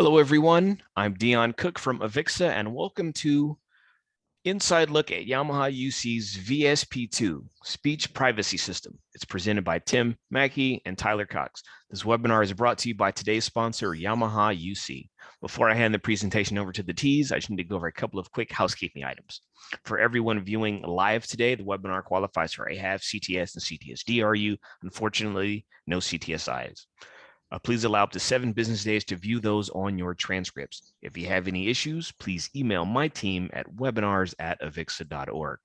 Hello, everyone. I'm Dion Cook from AVIXA, and welcome to Inside Look at Yamaha UC's VSP-2 Speech Privacy System. It's presented by Tim Mackie and Tyler Cox. This webinar is brought to you by today's sponsor, Yamaha UC. Before I hand the presentation over to the T's, I just need to go over a couple of quick housekeeping items. For everyone viewing live today, the webinar qualifies for AHAV, CTS, and CTS DRU. Unfortunately, no CTSIs. Please allow up to 7 business days to view those on your transcripts. If you have any issues, please email my team at webinars@avixa.org.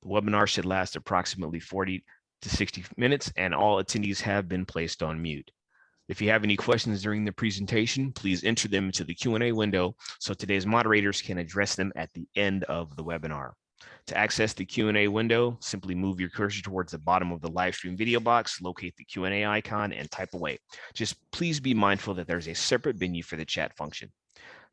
The webinar should last approximately 40 to 60 minutes, and all attendees have been placed on mute. If you have any questions during the presentation, please enter them into the Q&A window so today's moderators can address them at the end of the webinar. To access the Q&A window, simply move your cursor towards the bottom of the live stream video box, locate the Q&A icon, and type away. Just please be mindful that there's a separate menu for the chat function.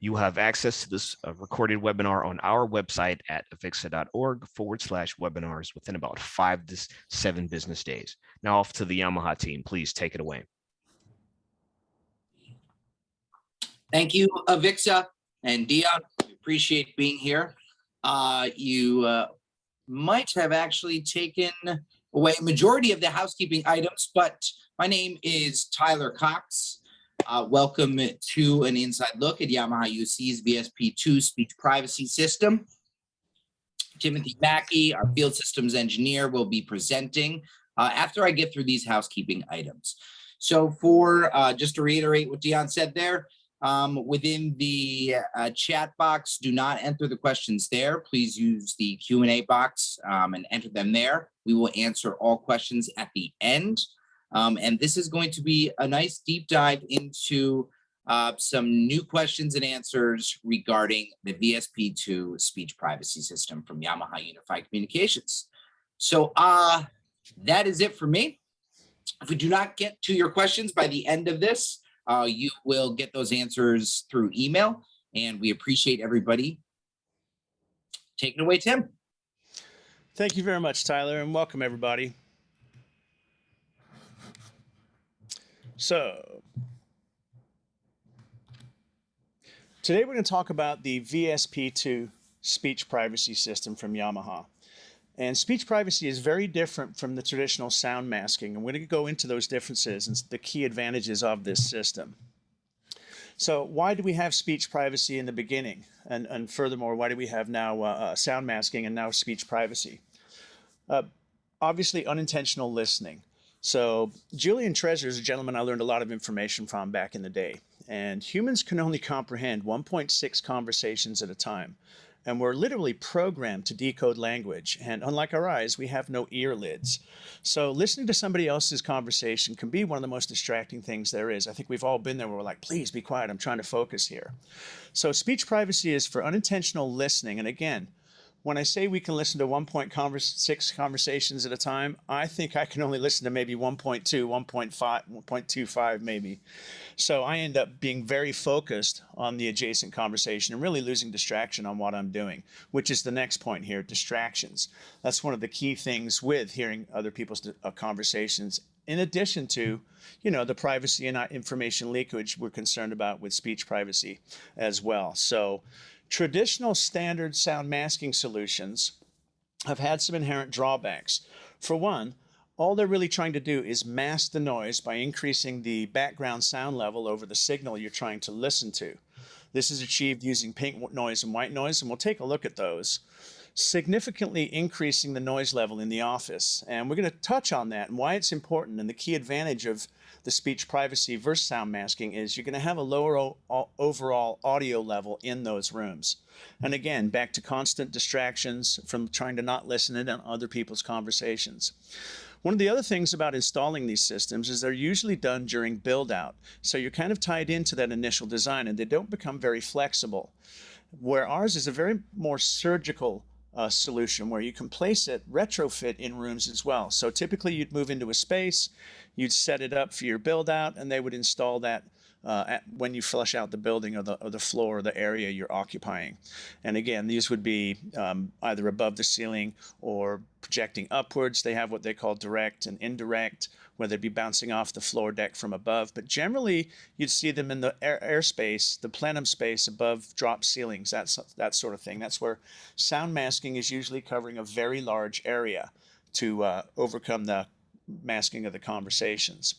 You will have access to this recorded webinar on our website at avixa.org/webinars within about 5 to 7 business days. Now off to the Yamaha team. Please take it away. Thank you, AVIXA and Dion. We appreciate being here. You might have actually taken away a majority of the housekeeping items, but my name is Tyler Cox. Welcome to an inside look at Yamaha UC's VSP-2 speech privacy system. Timothy Mackie, our field systems engineer, will be presenting after I get through these housekeeping items. So for just to reiterate what Dion said there, within the chat box, do not enter the questions there. Please use the Q&A box and enter them there. We will answer all questions at the end. And this is going to be a nice deep dive into some new questions and answers regarding the VSP-2 speech privacy system from Yamaha Unified Communications. So that is it for me. If we do not get to your questions by the end of this, you will get those answers through email, and we appreciate everybody. Take it away, Tim. Thank you very much, Tyler, and welcome everybody. So, today we're going to talk about the VSP-2 speech privacy system from Yamaha. And speech privacy is very different from the traditional sound masking. And we're going to go into those differences and the key advantages of this system. So why do we have speech privacy in the beginning? And furthermore, why do we have now sound masking and now speech privacy? Obviously, unintentional listening. So Julian Treasure is a gentleman I learned a lot of information from back in the day. And humans can only comprehend 1.6 conversations at a time. And we're literally programmed to decode language. And unlike our eyes, we have no ear lids. So listening to somebody else's conversation can be one of the most distracting things there is. I think we've all been there where we're like, please be quiet, I'm trying to focus here. So speech privacy is for unintentional listening. And again, when I say we can listen to 1.6 conversations at a time, I think I can only listen to maybe 1.2, 1.5, 1.25 maybe. So I end up being very focused on the adjacent conversation and really losing distraction on what I'm doing, which is the next point here, distractions. That's one of the key things with hearing other people's conversations, in addition to, you know, the privacy and information leakage we're concerned about with speech privacy as well. So traditional standard sound masking solutions have had some inherent drawbacks. For one, all they're really trying to do is mask the noise by increasing the background sound level over the signal you're trying to listen to. This is achieved using pink noise and white noise, and we'll take a look at those. Significantly increasing the noise level in the office. And we're going to touch on that and why it's important. And the key advantage of the speech privacy versus sound masking is you're going to have a lower overall audio level in those rooms. And again, back to constant distractions from trying to not listen in on other people's conversations. One of the other things about installing these systems is they're usually done during build out. So you're kind of tied into that initial design and they don't become very flexible. Where ours is a very more surgical solution where you can place it, retrofit in rooms as well. So typically you'd move into a space, you'd set it up for your build out, and they would install that when you flush out the building or the floor or the area you're occupying. And again, these would be either above the ceiling or projecting upwards. They have what they call direct and indirect, where they'd be bouncing off the floor deck from above. But generally, you'd see them in the airspace, the plenum space above drop ceilings, that sort of thing. That's where sound masking is usually covering a very large area to overcome the masking of the conversations.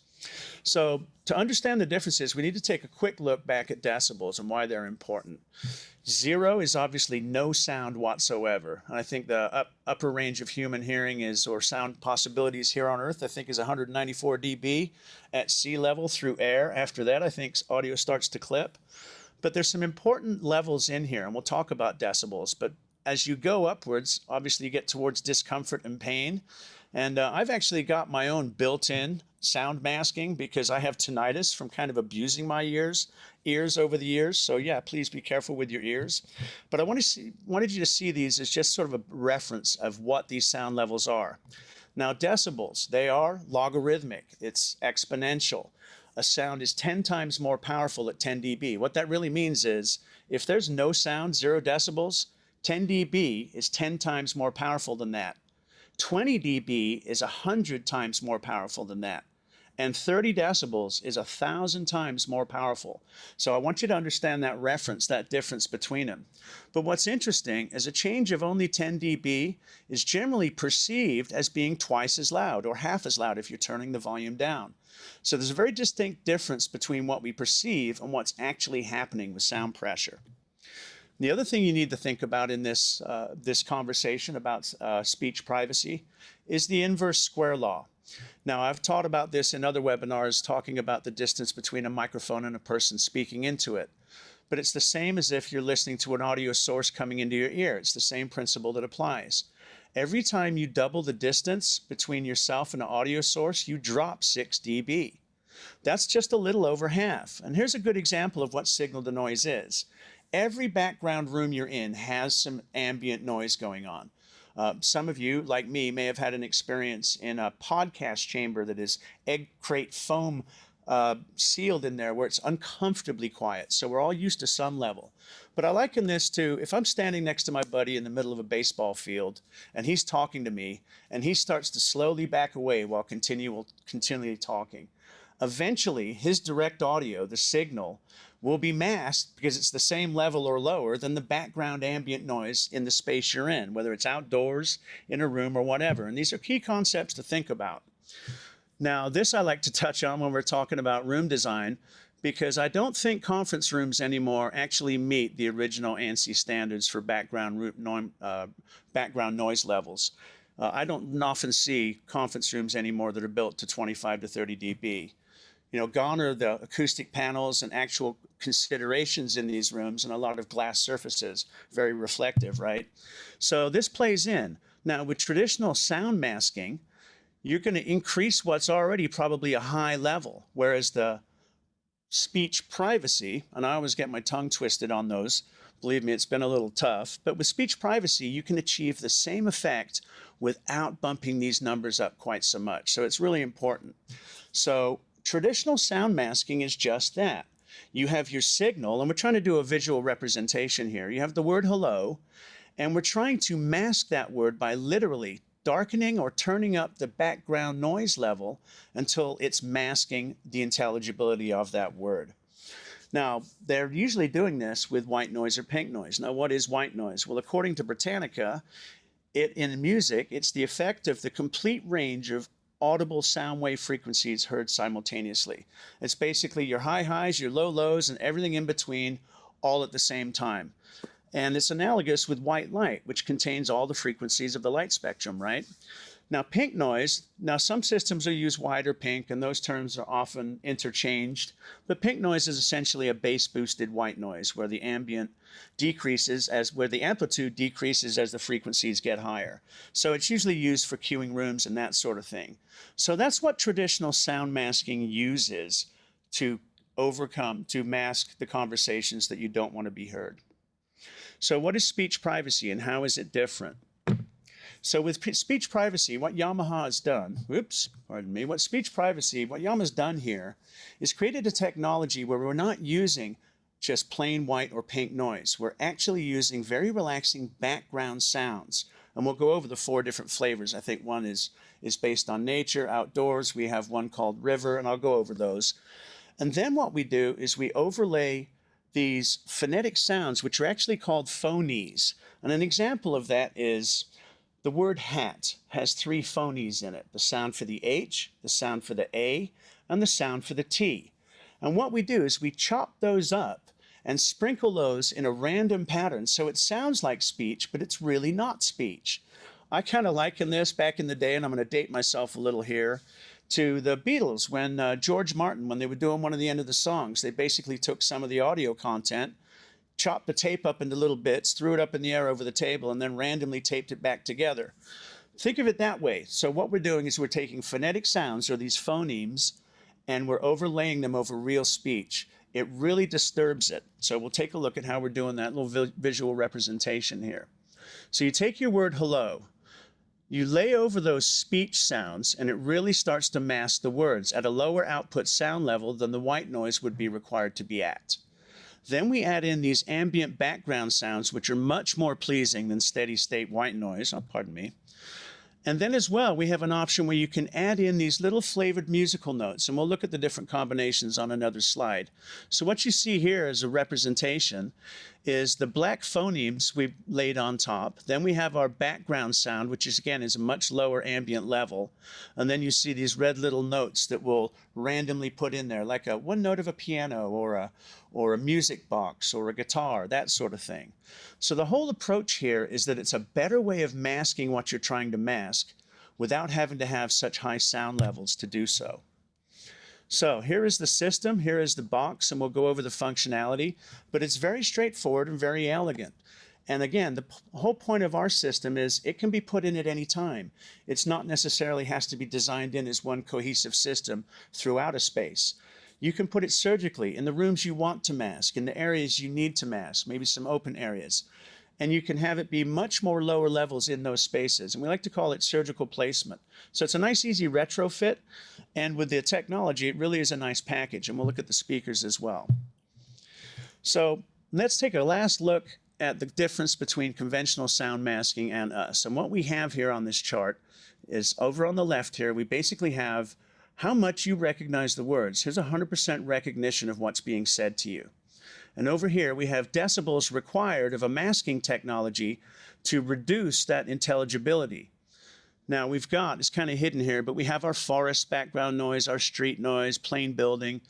So to understand the differences, we need to take a quick look back at decibels and why they're important. 0 is obviously no sound whatsoever. And I think the upper range of human hearing is, or sound possibilities here on Earth, I think is 194 dB at sea level through air. After that, I think audio starts to clip. But there's some important levels in here, and we'll talk about decibels. But as you go upwards, obviously you get towards discomfort and pain. And I've actually got my own built-in sound masking because I have tinnitus from kind of abusing my ears over the years. So yeah, please be careful with your ears. But I wanted you to see these as just sort of a reference of what these sound levels are. Now, decibels, they are logarithmic. It's exponential. A sound is 10 times more powerful at 10 dB. What that really means is if there's no sound, 0 decibels, 10 dB is 10 times more powerful than that. 20 dB is 100 times more powerful than that. And 30 decibels is 1,000 times more powerful. So I want you to understand that reference, that difference between them. But what's interesting is a change of only 10 dB is generally perceived as being twice as loud or half as loud if you're turning the volume down. So there's a very distinct difference between what we perceive and what's actually happening with sound pressure. The other thing you need to think about in this conversation about speech privacy is the inverse square law. Now, I've taught about this in other webinars talking about the distance between a microphone and a person speaking into it. But it's the same as if you're listening to an audio source coming into your ear. It's the same principle that applies. Every time you double the distance between yourself and an audio source, you drop 6 dB. That's just a little over half. And here's a good example of what signal to noise is. Every background room you're in has some ambient noise going on. Some of you, like me, may have had an experience in a podcast chamber that is egg crate foam sealed in there where it's uncomfortably quiet. So we're all used to some level. But I liken this to if I'm standing next to my buddy in the middle of a baseball field and he's talking to me and he starts to slowly back away while continually talking. Eventually, his direct audio, the signal, will be masked because it's the same level or lower than the background ambient noise in the space you're in, whether it's outdoors, in a room, or whatever. And these are key concepts to think about. Now, this I like to touch on when we're talking about room design because I don't think conference rooms anymore actually meet the original ANSI standards for background noise levels. I don't often see conference rooms anymore that are built to 25 to 30 dB. You know, gone are the acoustic panels and actual considerations in these rooms and a lot of glass surfaces, very reflective, right? So this plays in. Now, with traditional sound masking, you're going to increase what's already probably a high level, whereas the speech privacy, and I always get my tongue twisted on those, believe me, it's been a little tough, but with speech privacy, you can achieve the same effect without bumping these numbers up quite so much. So it's really important. So traditional sound masking is just that. You have your signal, and we're trying to do a visual representation here. You have the word hello, and we're trying to mask that word by literally darkening or turning up the background noise level until it's masking the intelligibility of that word. Now, they're usually doing this with white noise or pink noise. Now, what is white noise? Well, according to Britannica, in music, it's the effect of the complete range of audible sound wave frequencies heard simultaneously. It's basically your high highs, your low lows, and everything in between all at the same time. And it's analogous with white light, which contains all the frequencies of the light spectrum, right? Now, pink noise, now some systems will use white or pink, and those terms are often interchanged. But pink noise is essentially a bass-boosted white noise, where the ambient decreases where the amplitude decreases as the frequencies get higher. So it's usually used for queuing rooms and that sort of thing. So that's what traditional sound masking uses to mask the conversations that you don't want to be heard. So what is speech privacy and how is it different? So with speech privacy, what Yamaha has done, what Yamaha's done here is created a technology where we're not using just plain white or pink noise. We're actually using very relaxing background sounds. And we'll go over the 4 different flavors. I think one is based on nature, outdoors. We have one called river, and I'll go over those. And then what we do is we overlay these phonetic sounds, which are actually called phonies. And an example of that is the word hat has 3 phonies in it: the sound for the H, the sound for the A, and the sound for the T. And what we do is we chop those up and sprinkle those in a random pattern so it sounds like speech, but it's really not speech. I kind of liken this back in the day, and I'm going to date myself a little here, to the Beatles when George Martin, when they were doing one of the end of the songs, they basically took some of the audio content, chopped the tape up into little bits, threw it up in the air over the table, and then randomly taped it back together. Think of it that way. So what we're doing is we're taking phonetic sounds, or these phonemes, and we're overlaying them over real speech. It really disturbs it. So we'll take a look at how we're doing that little visual representation here. So you take your word hello, you lay over those speech sounds, and it really starts to mask the words at a lower output sound level than the white noise would be required to be at. Then we add in these ambient background sounds, which are much more pleasing than steady state white noise. Oh, pardon me. And then as well, we have an option where you can add in these little flavored musical notes, and we'll look at the different combinations on another slide. So what you see here as a representation is the black phonemes we laid on top. Then we have our background sound, which is again is a much lower ambient level. And then you see these red little notes that we'll randomly put in there, like one note of a piano or a music box or a guitar, that sort of thing. So the whole approach here is that it's a better way of masking what you're trying to mask without having to have such high sound levels to do so. So here is the system, here is the box, and we'll go over the functionality, but it's very straightforward and very elegant. And again, the whole point of our system is it can be put in at any time. It's not necessarily has to be designed in as one cohesive system throughout a space. You can put it surgically in the rooms you want to mask, in the areas you need to mask, maybe some open areas. And you can have it be much more lower levels in those spaces. And we like to call it surgical placement. So it's a nice, easy retrofit. And with the technology, it really is a nice package. And we'll look at the speakers as well. So let's take a last look at the difference between conventional sound masking and us. And what we have here on this chart is over on the left here, we basically have how much you recognize the words. Here's 100% recognition of what's being said to you. And over here, we have decibels required of a masking technology to reduce that intelligibility. Now we've got, it's kind of hidden here, but we have our forest background noise, our street noise, plain building.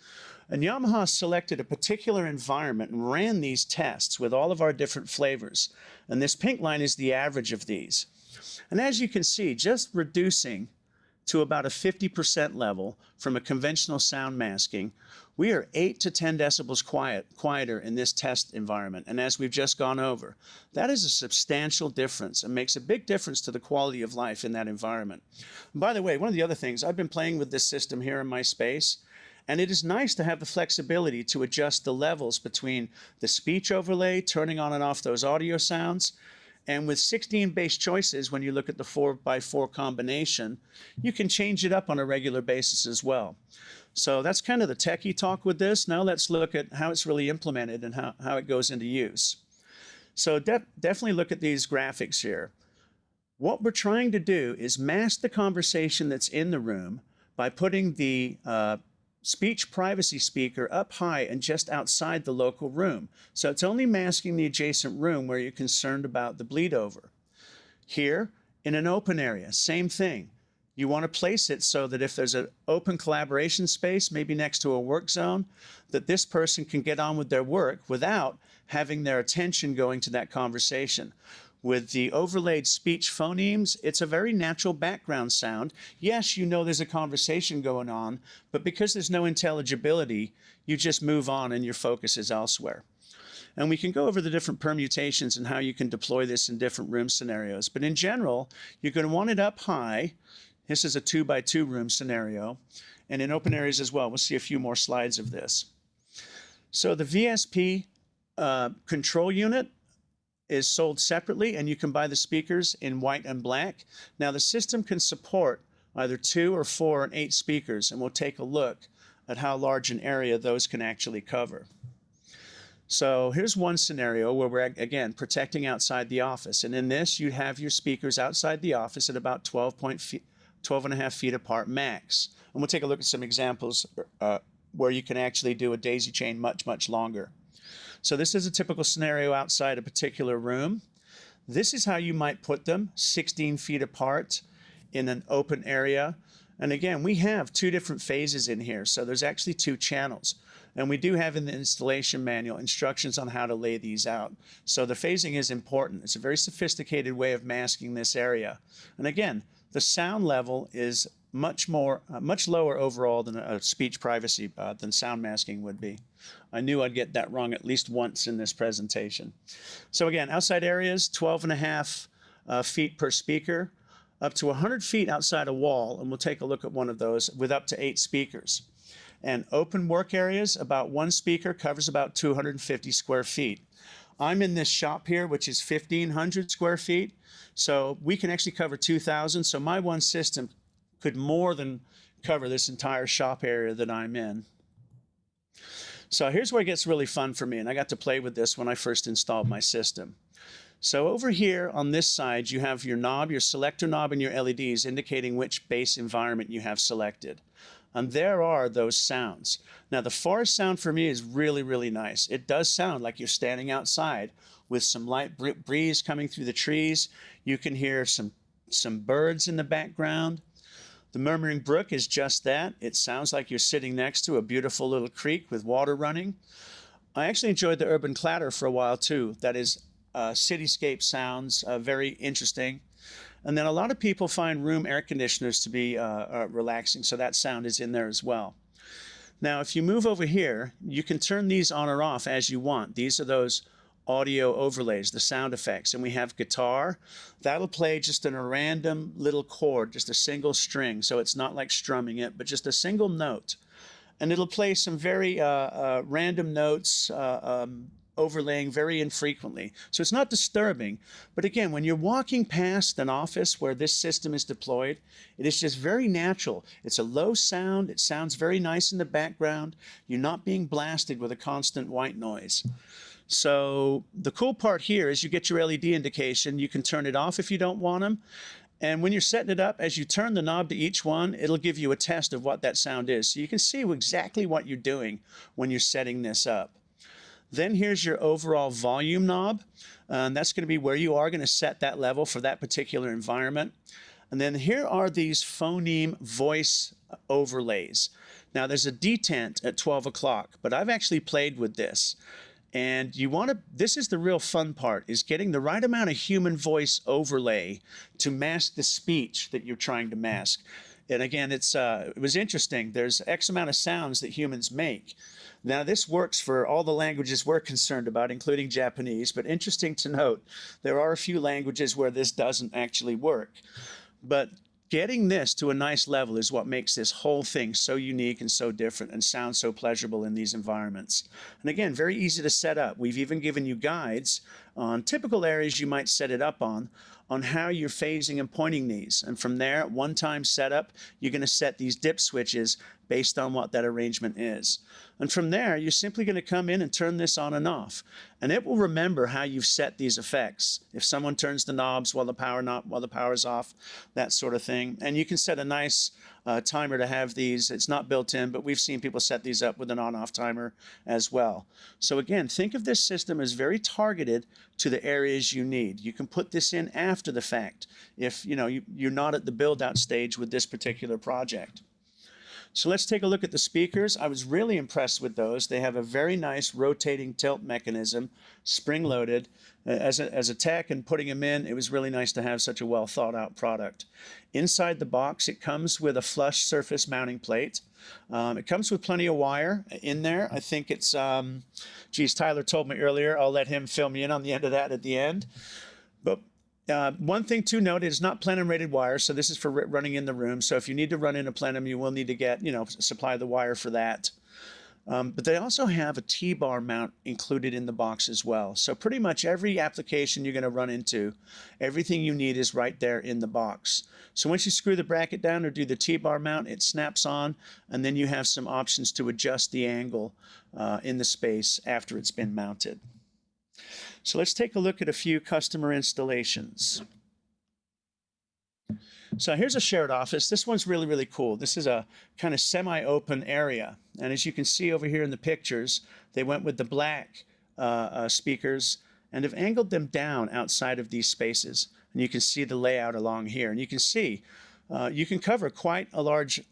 And Yamaha selected a particular environment and ran these tests with all of our different flavors. And this pink line is the average of these. And as you can see, just reducing to about a 50% level from a conventional sound masking, we are 8 to 10 decibels quieter in this test environment. And as we've just gone over, that is a substantial difference and makes a big difference to the quality of life in that environment. And by the way, one of the other things, I've been playing with this system here in my space, and it is nice to have the flexibility to adjust the levels between the speech overlay, turning on and off those audio sounds. And with 16 bass choices, when you look at the 4x4 combination, you can change it up on a regular basis as well. So that's kind of the techie talk with this. Now let's look at how it's really implemented and how it goes into use. So definitely look at these graphics here. What we're trying to do is mask the conversation that's in the room by putting the speech privacy speaker up high and just outside the local room. So it's only masking the adjacent room where you're concerned about the bleed over. Here, in an open area, same thing. You want to place it so that if there's an open collaboration space, maybe next to a work zone, that this person can get on with their work without having their attention going to that conversation. With the overlaid speech phonemes, it's a very natural background sound. Yes, you know there's a conversation going on, but because there's no intelligibility, you just move on and your focus is elsewhere. And we can go over the different permutations and how you can deploy this in different room scenarios. But in general, you're going to want it up high. This is a 2x2 room scenario. And in open areas as well, we'll see a few more slides of this. So the VSP control unit, is sold separately, and you can buy the speakers in white and black. Now, the system can support either 2 or 4 and 8 speakers, and we'll take a look at how large an area those can actually cover. So here's one scenario where we're, again, protecting outside the office. And in this, you have your speakers outside the office at about 12.5 feet apart max. And we'll take a look at some examples where you can actually do a daisy chain much, much longer. So this is a typical scenario outside a particular room. This is how you might put them, 16 feet apart in an open area. And again, we have 2 different phases in here. So there's actually 2 channels. And we do have in the installation manual instructions on how to lay these out. So the phasing is important. It's a very sophisticated way of masking this area. And again, the sound level is much lower overall than a speech privacy than sound masking would be. I knew I'd get that wrong at least once in this presentation. So again, outside areas, 12.5 feet per speaker, up to 100 feet outside a wall, and we'll take a look at one of those with up to 8 speakers. And open work areas, about 1 speaker covers about 250 square feet. I'm in this shop here, which is 1,500 square feet. So we can actually cover 2,000. So my one system could more than cover this entire shop area that I'm in. So here's where it gets really fun for me. And I got to play with this when I first installed my system. So over here on this side, you have your knob, your selector knob, and your LEDs indicating which bass environment you have selected. And there are those sounds. Now, the forest sound for me is really, really nice. It does sound like you're standing outside with some light breeze coming through the trees. You can hear some birds in the background. The murmuring brook is just that. It sounds like you're sitting next to a beautiful little creek with water running. I actually enjoyed the urban clatter for a while too. That is cityscape sounds, very interesting. And then a lot of people find room air conditioners to be relaxing, so that sound is in there as well. Now, if you move over here, you can turn these on or off as you want. These are those audio overlays, the sound effects. And we have guitar. That'll play just in a random little chord, just a single string, so it's not like strumming it, but just a single note. And it'll play some very random notes, overlaying very infrequently. So it's not disturbing. But again, when you're walking past an office where this system is deployed, it is just very natural. It's a low sound. It sounds very nice in the background. You're not being blasted with a constant white noise. So the cool part here is you get your LED indication. You can turn it off if you don't want them. And when you're setting it up, as you turn the knob to each one, it'll give you a test of what that sound is. So you can see exactly what you're doing when you're setting this up. Then here's your overall volume knob. And that's going to be where you are going to set that level for that particular environment. And then here are these phoneme voice overlays. Now there's a detent at 12 o'clock, but I've actually played with this. And this is the real fun part, is getting the right amount of human voice overlay to mask the speech that you're trying to mask. And again, it was interesting. There's X amount of sounds that humans make. Now, this works for all the languages we're concerned about, including Japanese, but interesting to note, there are a few languages where this doesn't actually work. But getting this to a nice level is what makes this whole thing so unique and so different and sound so pleasurable in these environments. And again, very easy to set up. We've even given you guides on typical areas you might set it up on how you're phasing and pointing these. And from there, at one-time setup, you're going to set these dip switches based on what that arrangement is. And from there, you're simply going to come in and turn this on and off. And it will remember how you've set these effects. If someone turns the knobs while the power's off, that sort of thing. And you can set a nice timer to have these. It's not built in, but we've seen people set these up with an on-off timer as well. So again, think of this system as very targeted to the areas you need. You can put this in after the fact if you're not at the build-out stage with this particular project. So let's take a look at the speakers. I was really impressed with those. They have a very nice rotating tilt mechanism, spring-loaded. As a tech and putting them in, it was really nice to have such a well thought out product. Inside the box, it comes with a flush surface mounting plate. It comes with plenty of wire in there. I think it's, Tyler told me earlier, I'll let him fill me in on the end of that at the end. But one thing to note, it's not plenum rated wire, so this is for running in the room. So if you need to run in a plenum, you will need to get, supply the wire for that. But they also have a T-bar mount included in the box as well. So pretty much every application you're going to run into, everything you need is right there in the box. So once you screw the bracket down or do the T-bar mount, it snaps on, and then you have some options to adjust the angle in the space after it's been mounted. So let's take a look at a few customer installations. So here's a shared office. This one's really, really cool. This is a kind of semi-open area. And as you can see over here in the pictures, they went with the black speakers and have angled them down outside of these spaces. And you can see the layout along here. And you can see you can cover quite a large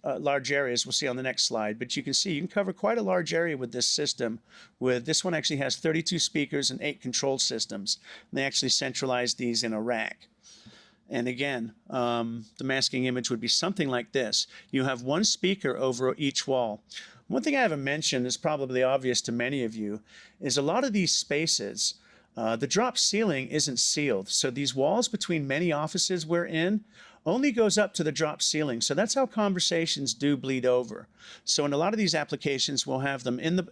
areas. We'll see on the next slide. But you can see you can cover quite a large area with this system. This one actually has 32 speakers and 8 control systems. And they actually centralize these in a rack. And again, the masking image would be something like this. You have one speaker over each wall. One thing I haven't mentioned is probably obvious to many of you is a lot of these spaces, the drop ceiling isn't sealed. So these walls between many offices we're in only goes up to the drop ceiling. So that's how conversations do bleed over. So in a lot of these applications, we'll have them in the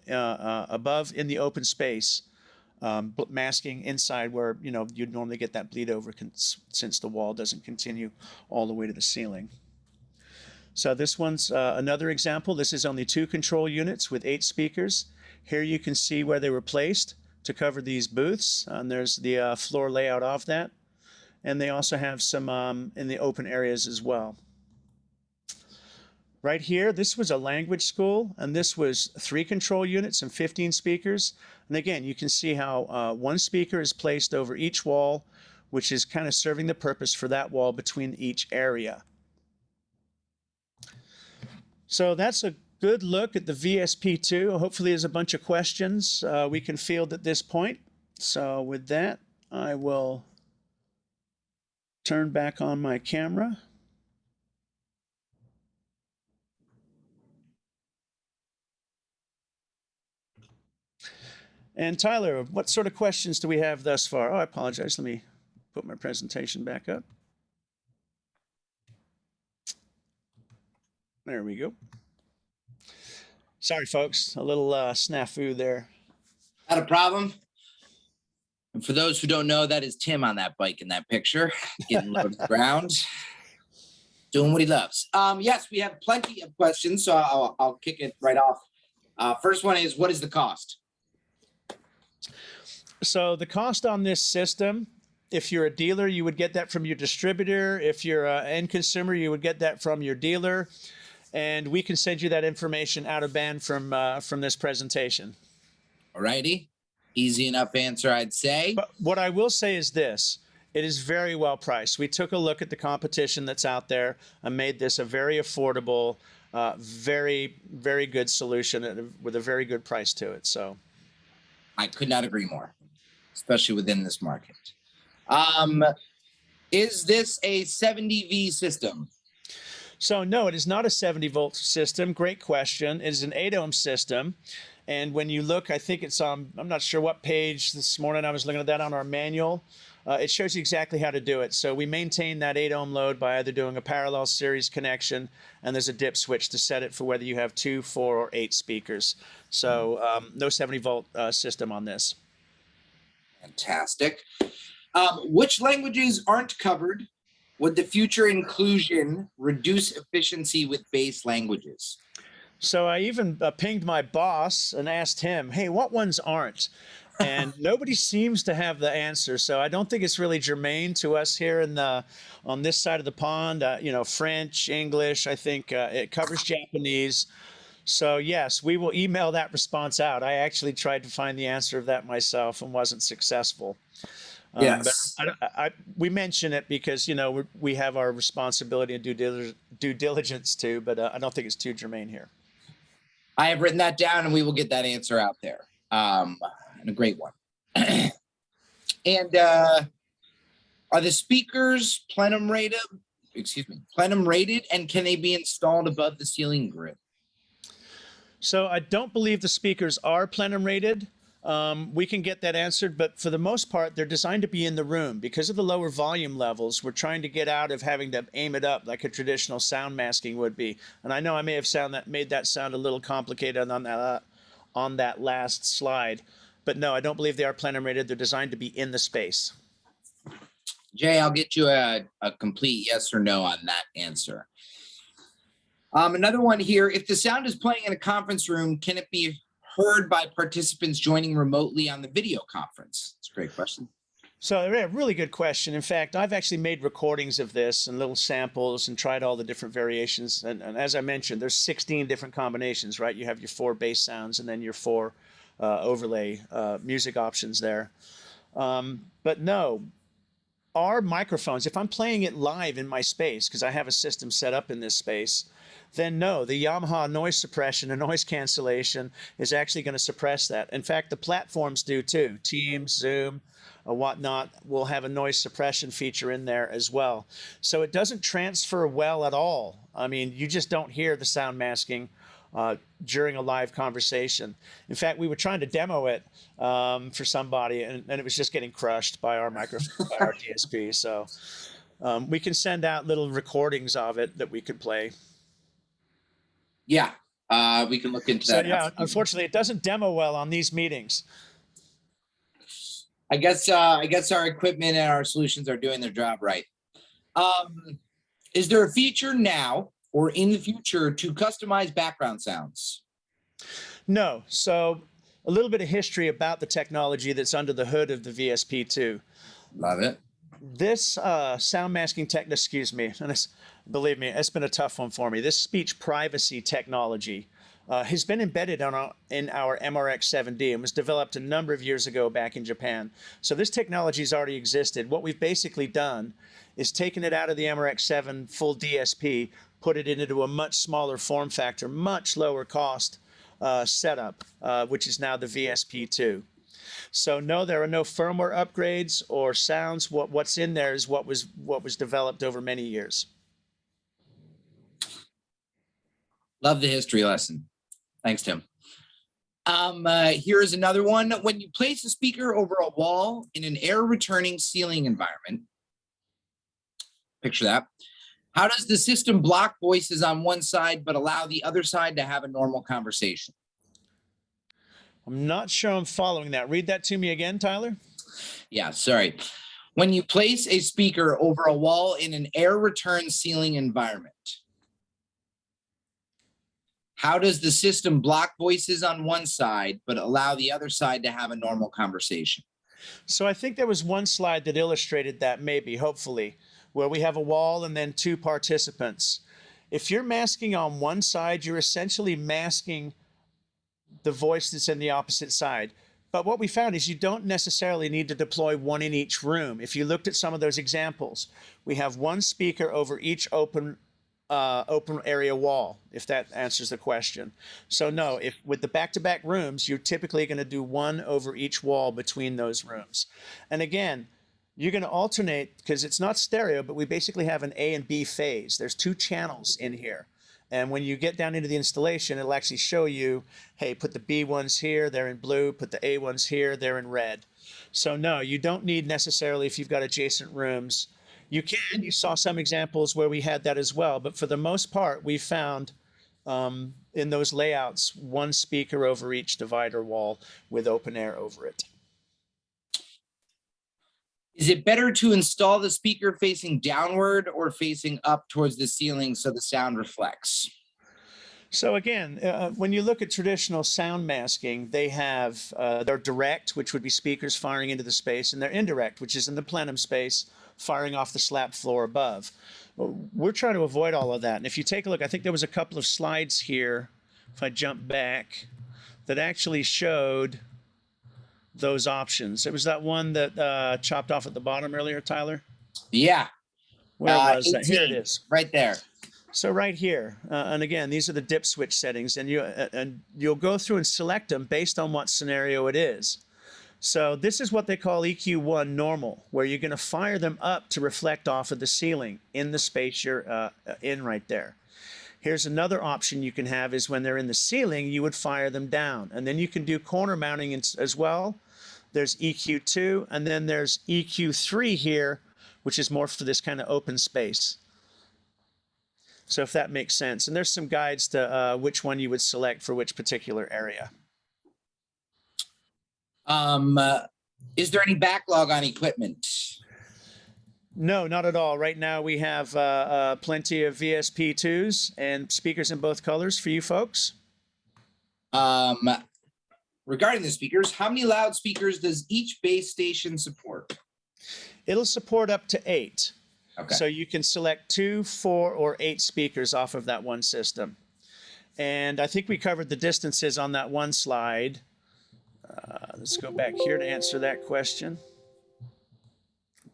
above in the open space. Masking inside where you'd normally get that bleed over since the wall doesn't continue all the way to the ceiling. So this one's another example. This is only 2 control units with 8 speakers. Here you can see where they were placed to cover these booths, and there's the floor layout of that. And they also have some in the open areas as well. Right here, this was a language school, and this was 3 control units and 15 speakers. And again, you can see how one speaker is placed over each wall, which is kind of serving the purpose for that wall between each area. So that's a good look at the VSP-2. Hopefully there's a bunch of questions we can field at this point. So with that, I will turn back on my camera. And Tyler, what sort of questions do we have thus far? Oh, I apologize. Let me put my presentation back up. There we go. Sorry, folks. A little snafu there. Not a problem. And for those who don't know, that is Tim on that bike in that picture, getting low to the ground, doing what he loves. Yes, we have plenty of questions, so I'll kick it right off. First one is, what is the cost? So the cost on this system, if you're a dealer, you would get that from your distributor. If you're an end consumer, you would get that from your dealer. And we can send you that information out of band from this presentation. All righty. Easy enough answer, I'd say. But what I will say is this. It is very well priced. We took a look at the competition that's out there and made this a very affordable, very, very good solution with a very good price to it. So I could not agree more, especially within this market. Is this a 70V system? So no, it is not a 70-volt system. Great question. It is an 8-ohm system. And when you look, I think it's on, I'm not sure what page this morning, I was looking at that on our manual. It shows you exactly how to do it. So we maintain that 8-ohm load by either doing a parallel series connection, and there's a dip switch to set it for whether you have 2, 4, or 8 speakers. So no 70-volt system on this. Fantastic. Which languages aren't covered? Would the future inclusion reduce efficiency with base languages? So I even pinged my boss and asked him, hey, what ones aren't? And nobody seems to have the answer. So I don't think it's really germane to us here on this side of the pond. French, English, I think it covers Japanese. So yes, we will email that response out. I actually tried to find the answer of that myself and wasn't successful. Yes. But we mention it because, we have our responsibility and due diligence too, but I don't think it's too germane here. I have written that down, and we will get that answer out there. And a great one. And are the speakers plenum rated, and can they be installed above the ceiling grid? So I don't believe the speakers are plenum rated. We can get that answered, but for the most part, they're designed to be in the room. Because of the lower volume levels, we're trying to get out of having to aim it up like a traditional sound masking would be. And I know I may have made that sound a little complicated on that last slide. But no, I don't believe they are planar rated. They're designed to be in the space. Jay, I'll get you a complete yes or no on that answer. Another one here. If the sound is playing in a conference room, can it be heard by participants joining remotely on the video conference? That's a great question. So yeah, really good question. In fact, I've actually made recordings of this and little samples and tried all the different variations. And as I mentioned, there's 16 different combinations, right? You have your 4 bass sounds and then your 4 overlay music options there. But no, our microphones, if I'm playing it live in my space, because I have a system set up in this space, then no, the Yamaha noise suppression and noise cancellation is actually going to suppress that. In fact, the platforms do too. Teams, Zoom, whatnot will have a noise suppression feature in there as well. So it doesn't transfer well at all. I mean, you just don't hear the sound masking during a live conversation. In fact, we were trying to demo it for somebody, and it was just getting crushed by our microphone, by our DSP. So we can send out little recordings of it that we could play. Yeah, we can look into that. So yeah, unfortunately, it doesn't demo well on these meetings. I guess our equipment and our solutions are doing their job right. Is there a feature now or in the future to customize background sounds? No. So a little bit of history about the technology that's under the hood of the VSP-2. Love it. This sound masking excuse me, and it's, believe me, it's been a tough one for me. This speech privacy technology has been embedded in our MRX-7D and was developed a number of years ago back in Japan. So this technology has already existed. What we've basically done is taken it out of the MRX-7 full DSP, put it into a much smaller form factor, much lower cost setup, which is now the VSP-2. So no, there are no firmware upgrades or sounds. What's in there is what was developed over many years. Love the history lesson. Thanks, Tim. Here's another one. When you place a speaker over a wall in an air returning ceiling environment, picture that. How does the system block voices on one side but allow the other side to have a normal conversation? I'm not sure I'm following that. Read that to me again, Tyler. Yeah, sorry. When you place a speaker over a wall in an air return ceiling environment, how does the system block voices on one side but allow the other side to have a normal conversation? So I think there was one slide that illustrated that, maybe, hopefully, where we have a wall and then 2 participants. If you're masking on one side, you're essentially masking the voice that's in the opposite side. But what we found is you don't necessarily need to deploy one in each room. If you looked at some of those examples, we have one speaker over each open area wall, if that answers the question. So no, if with the back-to-back rooms, you're typically going to do one over each wall between those rooms. And again, you're going to alternate, because it's not stereo, but we basically have an A and B phase. There's 2 channels in here. And when you get down into the installation, it'll actually show you, hey, put the B ones here, they're in blue, put the A ones here, they're in red. So no, you don't need necessarily, if you've got adjacent rooms. You can. You saw some examples where we had that as well. But for the most part, we found in those layouts, one speaker over each divider wall with open air over it. Is it better to install the speaker facing downward or facing up towards the ceiling so the sound reflects? So again, when you look at traditional sound masking, they have their direct, which would be speakers firing into the space, and their indirect, which is in the plenum space, firing off the slab floor above. We're trying to avoid all of that. And if you take a look, I think there was a couple of slides here, if I jump back, that actually showed those options. It was that one that chopped off at the bottom earlier, Tyler? Yeah. Where was that? Here it is. Right there. So right here, and again, these are the dip switch settings, and you'll go through and select them based on what scenario it is. So this is what they call EQ1 normal, where you're going to fire them up to reflect off of the ceiling in the space you're in right there. Here's another option you can have is when they're in the ceiling, you would fire them down. And then you can do corner mounting as well. There's EQ2, and then there's EQ3 here, which is more for this kind of open space. So if that makes sense. And there's some guides to which one you would select for which particular area. Is there any backlog on equipment? No, not at all. Right now we have plenty of VSP-2s and speakers in both colors for you folks. Regarding the speakers, how many loudspeakers does each base station support? It'll support up to 8. Okay. So you can select 2, 4, or 8 speakers off of that one system. And I think we covered the distances on that one slide. Let's go back here to answer that question.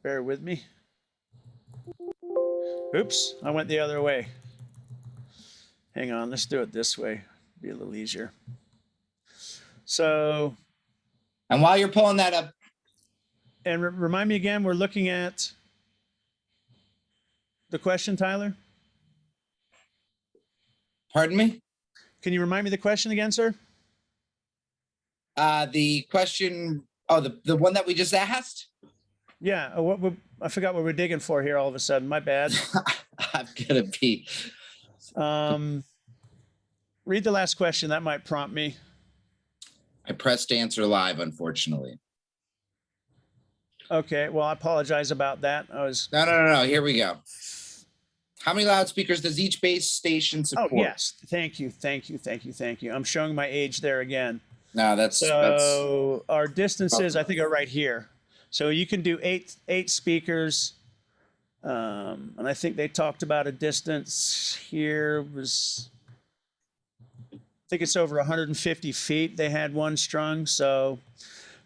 Bear with me. Oops, I went the other way. Hang on, let's do it this way. Be a little easier. So. And while you're pulling that up. And remind me again, we're looking at the question, Tyler? Pardon me? Can you remind me the question again, sir? The question, the one that we just asked? Yeah, I forgot what we're digging for here all of a sudden. My bad. I'm gonna be. Read the last question. That might prompt me. I pressed answer live, unfortunately. Okay, well, I apologize about that. No. Here we go. How many loudspeakers does each base station support? Oh, yes. Thank you. I'm showing my age there again. No, that's our distances, I think, are right here. So you can do eight speakers. And I think they talked about a distance here was, I think it's over 150 feet. They had one strung. So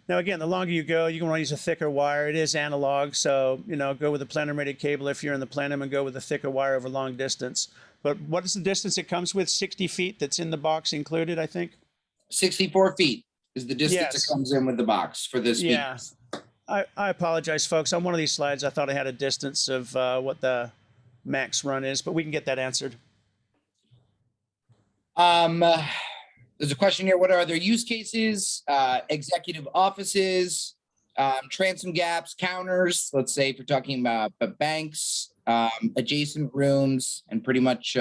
now again, the longer you go, you can want to use a thicker wire. It is analog. So, go with a plenum rated cable if you're in the plenum, and go with a thicker wire over long distance. But what is the distance it comes with? 60 feet that's in the box included, I think. 64 feet is the distance Yes. that comes in with the box for this. Yeah. I apologize, folks. On one of these slides, I thought I had a distance of what the max run is, but we can get that answered. There's a question here. What are other use cases? Executive offices, transom gaps, counters. Let's say if you're talking about banks, adjacent rooms, and pretty much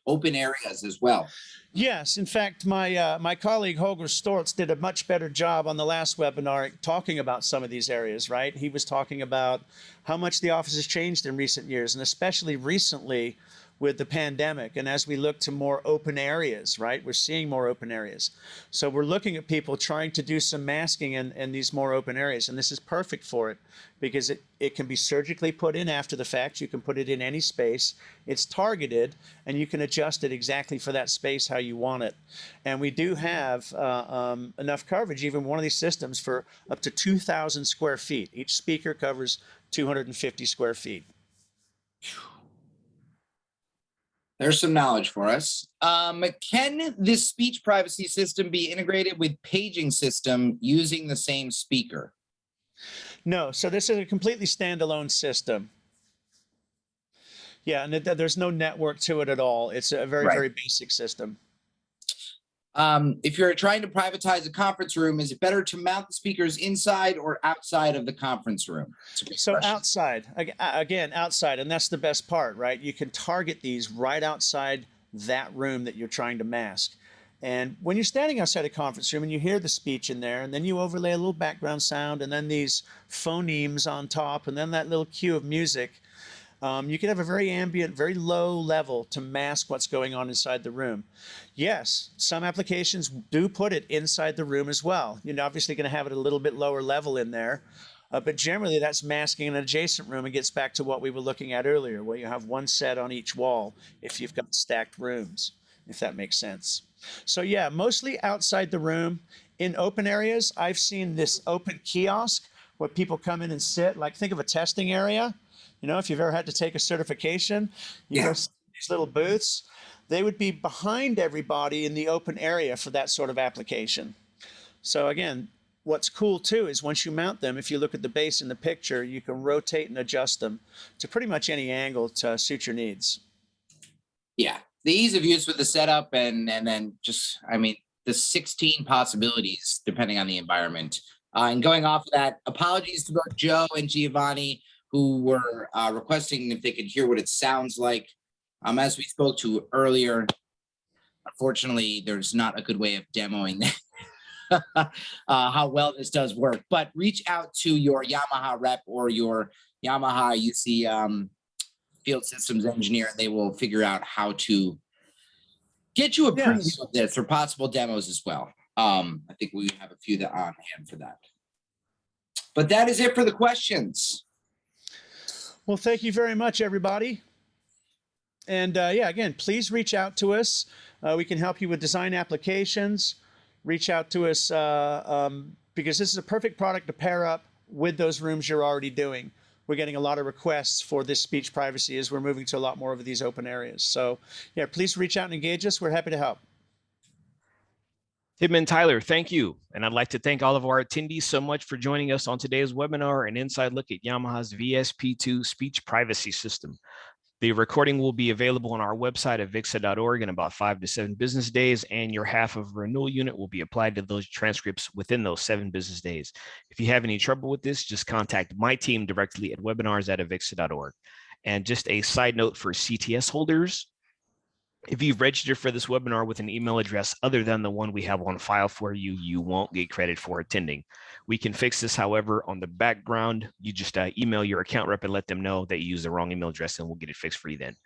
open areas as well. Yes, in fact, my colleague Holger Stortz did a much better job on the last webinar talking about some of these areas, right? He was talking about how much the office has changed in recent years, and especially recently with the pandemic. And as we look to more open areas, right, we're seeing more open areas. So we're looking at people trying to do some masking in these more open areas. And this is perfect for it because it can be surgically put in after the fact. You can put it in any space. It's targeted, and you can adjust it exactly for that space how you want it. And we do have enough coverage, even one of these systems, for up to 2,000 square feet. Each speaker covers 250 square feet. There's some knowledge for us. Can this speech privacy system be integrated with paging system using the same speaker? No, so this is a completely standalone system. Yeah, and there's no network to it at all. It's a very basic system. If you're trying to privatize a conference room, is it better to mount the speakers inside or outside of the conference room? So outside, again, outside, and that's the best part, right? You can target these right outside that room that you're trying to mask. And when you're standing outside a conference room and you hear the speech in there, and then you overlay a little background sound, and then these phonemes on top, and then that little cue of music, you can have a very ambient, very low level to mask what's going on inside the room. Yes, some applications do put it inside the room as well. You're obviously going to have it a little bit lower level in there, but generally that's masking an adjacent room and gets back to what we were looking at earlier, where you have one set on each wall if you've got stacked rooms, if that makes sense. So yeah, mostly outside the room. In open areas, I've seen this open kiosk where people come in and sit, like think of a testing area. If you've ever had to take a certification, you go to these little booths, they would be behind everybody in the open area for that sort of application. So again, what's cool too is once you mount them, if you look at the base in the picture, you can rotate and adjust them to pretty much any angle to suit your needs. Yeah, the ease of use with the setup and then just, the 16 possibilities depending on the environment. And going off of that, apologies to both Joe and Giovanni, who were requesting if they could hear what it sounds like. As we spoke to earlier, unfortunately, there's not a good way of demoing that. how well this does work. But reach out to your Yamaha rep or your Yamaha UC field systems engineer, and they will figure out how to get you a preview of this or possible demos as well. I think we have a few that on hand for that. But that is it for the questions. Well, thank you very much, everybody. And yeah, again, please reach out to us. We can help you with design applications. Reach out to us because this is a perfect product to pair up with those rooms you're already doing. We're getting a lot of requests for this speech privacy as we're moving to a lot more of these open areas. So yeah, please reach out and engage us. We're happy to help. Tim and Tyler, thank you. And I'd like to thank all of our attendees so much for joining us on today's webinar, an inside look at Yamaha's VSP-2 speech privacy system. The recording will be available on our website at AVIXA.org in about 5 to 7 business days, and your half of renewal unit will be applied to those transcripts within those 7 business days. If you have any trouble with this, just contact my team directly at webinars@avixa.org. And just a side note for CTS holders, if you've registered for this webinar with an email address other than the one we have on file for you, you won't get credit for attending. We can fix this, however, on the background. You just email your account rep and let them know that you used the wrong email address, and we'll get it fixed for you then.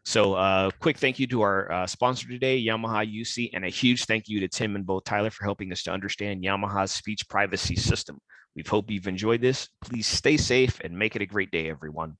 So quick thank you to our sponsor today, Yamaha UC, and a huge thank you to Tim and both Tyler for helping us to understand Yamaha's speech privacy system. We hope you've enjoyed this. Please stay safe and make it a great day, everyone.